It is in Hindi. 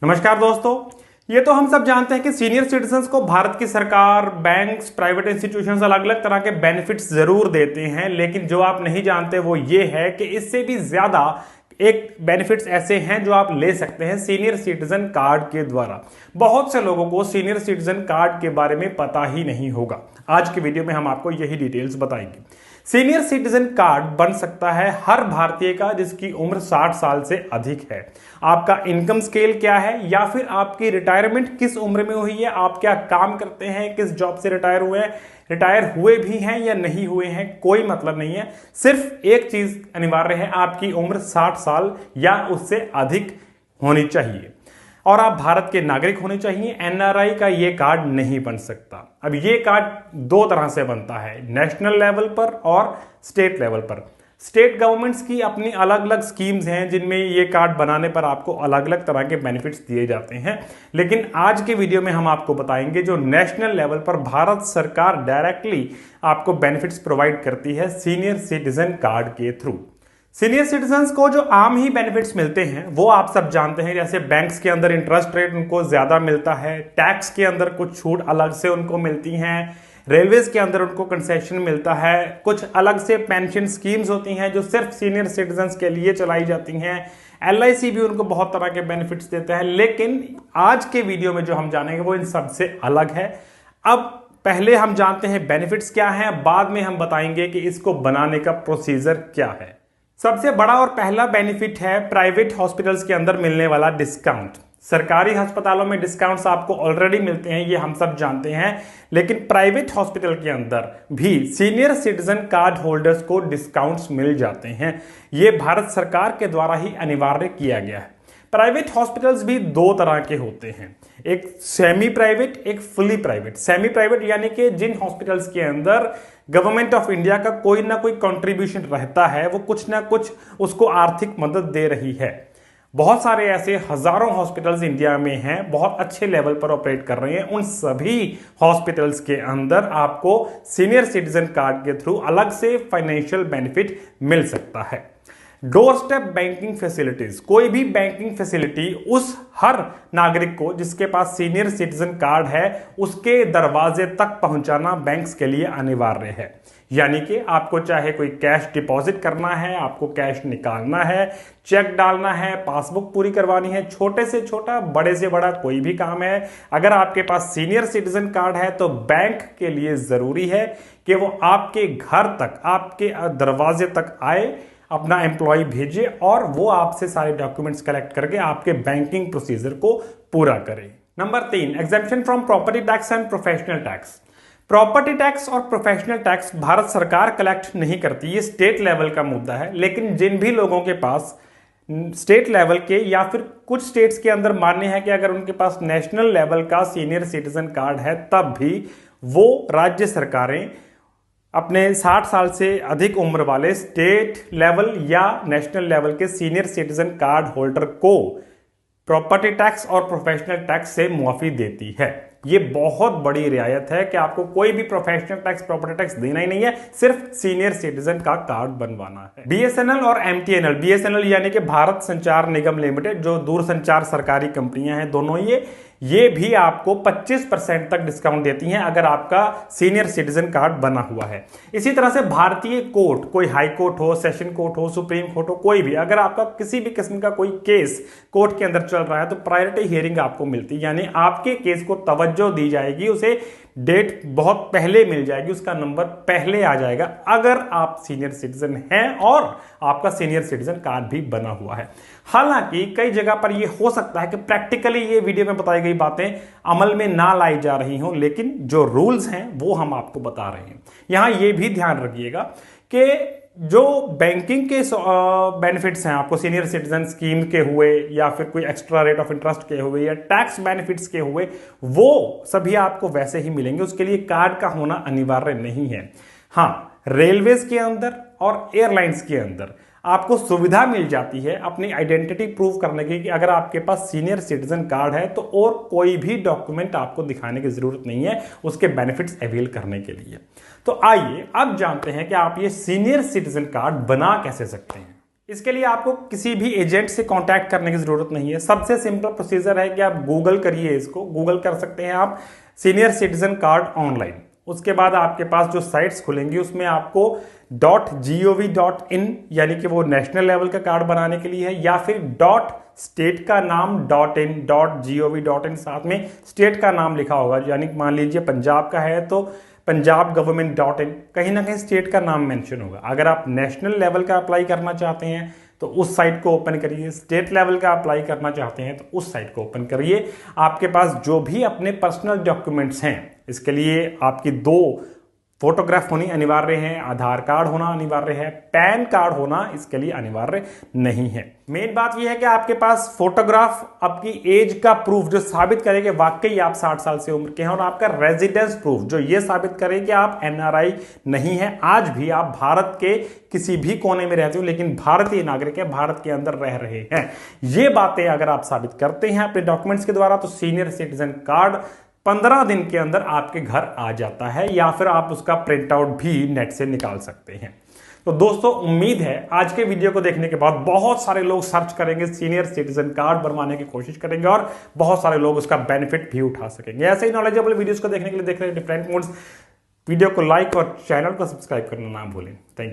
नमस्कार दोस्तों। ये तो हम सब जानते हैं कि सीनियर सिटीजन्स को भारत की सरकार, बैंक्स, प्राइवेट इंस्टीट्यूशंस अलग अलग तरह के बेनिफिट्स जरूर देते हैं, लेकिन जो आप नहीं जानते वो ये है कि इससे भी ज्यादा एक बेनिफिट्स ऐसे हैं जो आप ले सकते हैं सीनियर सिटीजन कार्ड के द्वारा। बहुत से लोगों को सीनियर सिटीजन कार्ड के बारे में पता ही नहीं होगा। आज के वीडियो में हम आपको यही डिटेल्स बताएंगे। सीनियर सिटीजन कार्ड बन सकता है हर भारतीय का जिसकी उम्र 60 साल से अधिक है। आपका इनकम स्केल क्या है या फिर आपकी रिटायरमेंट किस उम्र में हुई है, आप क्या काम करते हैं, किस जॉब से रिटायर हुए हैं, रिटायर हुए भी हैं या नहीं हुए हैं, कोई मतलब नहीं है। सिर्फ एक चीज अनिवार्य है, आपकी उम्र 60 साल या उससे अधिक होनी चाहिए और आप भारत के नागरिक होने चाहिए। एनआरआई का ये कार्ड नहीं बन सकता। अब ये कार्ड दो तरह से बनता है, नेशनल लेवल पर और स्टेट लेवल पर। स्टेट गवर्नमेंट्स की अपनी अलग अलग स्कीम्स हैं जिनमें ये कार्ड बनाने पर आपको अलग अलग तरह के बेनिफिट्स दिए जाते हैं, लेकिन आज के वीडियो में हम आपको बताएंगे जो नेशनल लेवल पर भारत सरकार डायरेक्टली आपको बेनिफिट्स प्रोवाइड करती है सीनियर सिटीजन कार्ड के थ्रू। सीनियर सिटीजन्स को जो आम ही बेनिफिट्स मिलते हैं वो आप सब जानते हैं, जैसे बैंक्स के अंदर इंटरेस्ट रेट उनको ज्यादा मिलता है, टैक्स के अंदर कुछ छूट अलग से उनको मिलती हैं, रेलवेज के अंदर उनको कंसेशन मिलता है, कुछ अलग से पेंशन स्कीम्स होती हैं जो सिर्फ सीनियर सिटीजन्स के लिए चलाई जाती हैं, एलआईसी भी उनको बहुत तरह के बेनिफिट्स देता है। लेकिन आज के वीडियो में जो हम जानेंगे वो इन सबसे अलग है। अब पहले हम जानते हैं बेनिफिट्स क्या हैं, बाद में हम बताएंगे कि इसको बनाने का प्रोसीजर क्या है। सबसे बड़ा और पहला बेनिफिट है प्राइवेट हॉस्पिटल्स के अंदर मिलने वाला डिस्काउंट। सरकारी अस्पतालों में डिस्काउंट्स आपको ऑलरेडी मिलते हैं, ये हम सब जानते हैं, लेकिन प्राइवेट हॉस्पिटल के अंदर भी सीनियर सिटीजन कार्ड होल्डर्स को डिस्काउंट्स मिल जाते हैं। ये भारत सरकार के द्वारा ही अनिवार्य किया गया है। प्राइवेट हॉस्पिटल्स भी दो तरह के होते हैं, एक सेमी प्राइवेट, एक फुली प्राइवेट। सेमी प्राइवेट यानी कि जिन हॉस्पिटल्स के अंदर गवर्नमेंट ऑफ इंडिया का कोई ना कोई कंट्रीब्यूशन रहता है, वो कुछ ना कुछ उसको आर्थिक मदद दे रही है। बहुत सारे ऐसे हजारों हॉस्पिटल्स इंडिया में हैं, बहुत अच्छे लेवल पर ऑपरेट कर रहे हैं। उन सभी हॉस्पिटल्स के अंदर आपको सीनियर सिटीजन कार्ड के थ्रू अलग से फाइनेंशियल बेनिफिट मिल सकता है। डोर स्टेप बैंकिंग फैसिलिटीज, कोई भी बैंकिंग फैसिलिटी उस हर नागरिक को जिसके पास सीनियर सिटीजन कार्ड है उसके दरवाजे तक पहुंचाना बैंक्स के लिए अनिवार्य है। यानी कि आपको चाहे कोई कैश डिपॉजिट करना है, आपको कैश निकालना है, चेक डालना है, पासबुक पूरी करवानी है, छोटे से छोटा, बड़े से बड़ा कोई भी काम है, अगर आपके पास सीनियर सिटीजन कार्ड है तो बैंक के लिए जरूरी है कि वो आपके घर तक, आपके दरवाजे तक आए, अपना एम्प्लॉय भेजे और वो आपसे सारे डॉक्यूमेंट्स कलेक्ट करके आपके बैंकिंग प्रोसीजर को पूरा करे। Number 3, exemption from property tax and professional tax. Property tax और प्रोफेशनल टैक्स भारत सरकार कलेक्ट नहीं करती, ये स्टेट लेवल का मुद्दा है। लेकिन जिन भी लोगों के पास स्टेट लेवल के या फिर कुछ स्टेट्स के अंदर मान्य है कि अगर उनके पास नेशनल लेवल का सीनियर सिटीजन कार्ड है, तब भी वो राज्य सरकारें अपने 60 साल से अधिक उम्र वाले स्टेट लेवल या नेशनल लेवल के सीनियर सिटीजन कार्ड होल्डर को प्रॉपर्टी टैक्स और प्रोफेशनल टैक्स से मुआफी देती है। ये बहुत बड़ी रियायत है कि आपको कोई भी प्रोफेशनल टैक्स, प्रॉपर्टी टैक्स देना ही नहीं है, सिर्फ सीनियर सिटीजन का कार्ड बनवाना है। बीएसएनएल और एमटीएनएल, बीएसएनएल यानी कि भारत संचार निगम लिमिटेड, जो दूरसंचार सरकारी कंपनियां हैं दोनों, ये भी आपको 25% तक डिस्काउंट देती हैं अगर आपका सीनियर सिटीजन कार्ड बना हुआ है। इसी तरह से भारतीय कोर्ट, कोई हाई कोर्ट हो, सेशन कोर्ट हो, सुप्रीम कोर्ट हो, कोई भी, अगर आपका किसी भी किस्म का कोई केस कोर्ट के अंदर चल रहा है तो प्रायोरिटी हियरिंग आपको मिलती है, यानी आपके केस को तवज्जो दी जाएगी, उसे डेट बहुत पहले मिल जाएगी, उसका नंबर पहले आ जाएगा अगर आप सीनियर सिटीजन हैं और आपका सीनियर सिटीजन कार्ड भी बना हुआ है। हालांकि कई जगह पर यह हो सकता है कि प्रैक्टिकली ये वीडियो में बताई गई बातें अमल में ना लाई जा रही हों, लेकिन जो रूल्स हैं वो हम आपको बता रहे हैं। यहां यह भी ध्यान रखिएगा कि जो बैंकिंग के बेनिफिट्स हैं आपको सीनियर सिटीजन स्कीम के हुए या फिर कोई एक्स्ट्रा रेट ऑफ इंटरेस्ट के हुए या टैक्स बेनिफिट्स के हुए, वो सभी आपको वैसे ही मिलेंगे, उसके लिए कार्ड का होना अनिवार्य नहीं है। हाँ, रेलवेज के अंदर और एयरलाइंस के अंदर आपको सुविधा मिल जाती है अपनी आइडेंटिटी प्रूव करने की कि अगर आपके पास सीनियर सिटीजन कार्ड है तो और कोई भी डॉक्यूमेंट आपको दिखाने की जरूरत नहीं है उसके बेनिफिट्स अवेल करने के लिए। तो आइए अब जानते हैं कि आप ये सीनियर सिटीजन कार्ड बना कैसे सकते हैं। इसके लिए आपको किसी भी एजेंट से कांटेक्ट करने की जरूरत नहीं है। सबसे सिंपल प्रोसीजर है कि आप गूगल करिए, इसको गूगल कर सकते हैं आप सीनियर सिटीजन कार्ड ऑनलाइन। उसके बाद आपके पास जो साइट्स खुलेंगी उसमें आपको .gov.in यानी कि वो नेशनल लेवल का कार्ड बनाने के लिए है, या फिर स्टेट का नाम .in .gov.in साथ में स्टेट का नाम लिखा होगा, यानी मान लीजिए पंजाब का है तो पंजाब गवर्नमेंट .in, कहीं ना कहीं स्टेट का नाम मेंशन होगा। अगर आप नेशनल लेवल का अप्लाई करना चाहते हैं तो उस साइट को ओपन करिए, स्टेट लेवल का अप्लाई करना चाहते हैं तो उस साइट को ओपन करिए। आपके पास जो भी अपने पर्सनल डॉक्यूमेंट्स हैं, इसके लिए आपकी 2 फोटोग्राफ होनी अनिवार्य है, आधार कार्ड होना अनिवार्य है, पैन कार्ड होना इसके लिए अनिवार्य नहीं है। मेन बात यह है कि आपके पास फोटोग्राफ आपकी एज का प्रूफ जो साबित करे कि वाकई आप 60 साल से उम्र के हैं, और आपका रेजिडेंस प्रूफ जो ये साबित करे कि आप NRI नहीं है, आज भी आप भारत के किसी भी कोने में रहते हो लेकिन भारतीय नागरिक है, भारत के अंदर रह रहे हैं। ये बातें अगर आप साबित करते हैं अपने डॉक्यूमेंट्स के द्वारा तो सीनियर सिटीजन कार्ड 15 दिन के अंदर आपके घर आ जाता है, या फिर आप उसका प्रिंट आउट भी नेट से निकाल सकते हैं। तो दोस्तों, उम्मीद है आज के वीडियो को देखने के बाद बहुत सारे लोग सर्च करेंगे, सीनियर सिटीजन कार्ड बनवाने की कोशिश करेंगे और बहुत सारे लोग उसका बेनिफिट भी उठा सकेंगे। ऐसे ही नॉलेजेबल वीडियोस को देखने के लिए देख रहे हैं डिफरेंट मोड्स। वीडियो को लाइक और चैनल को सब्सक्राइब करना ना भूलें। Thank you.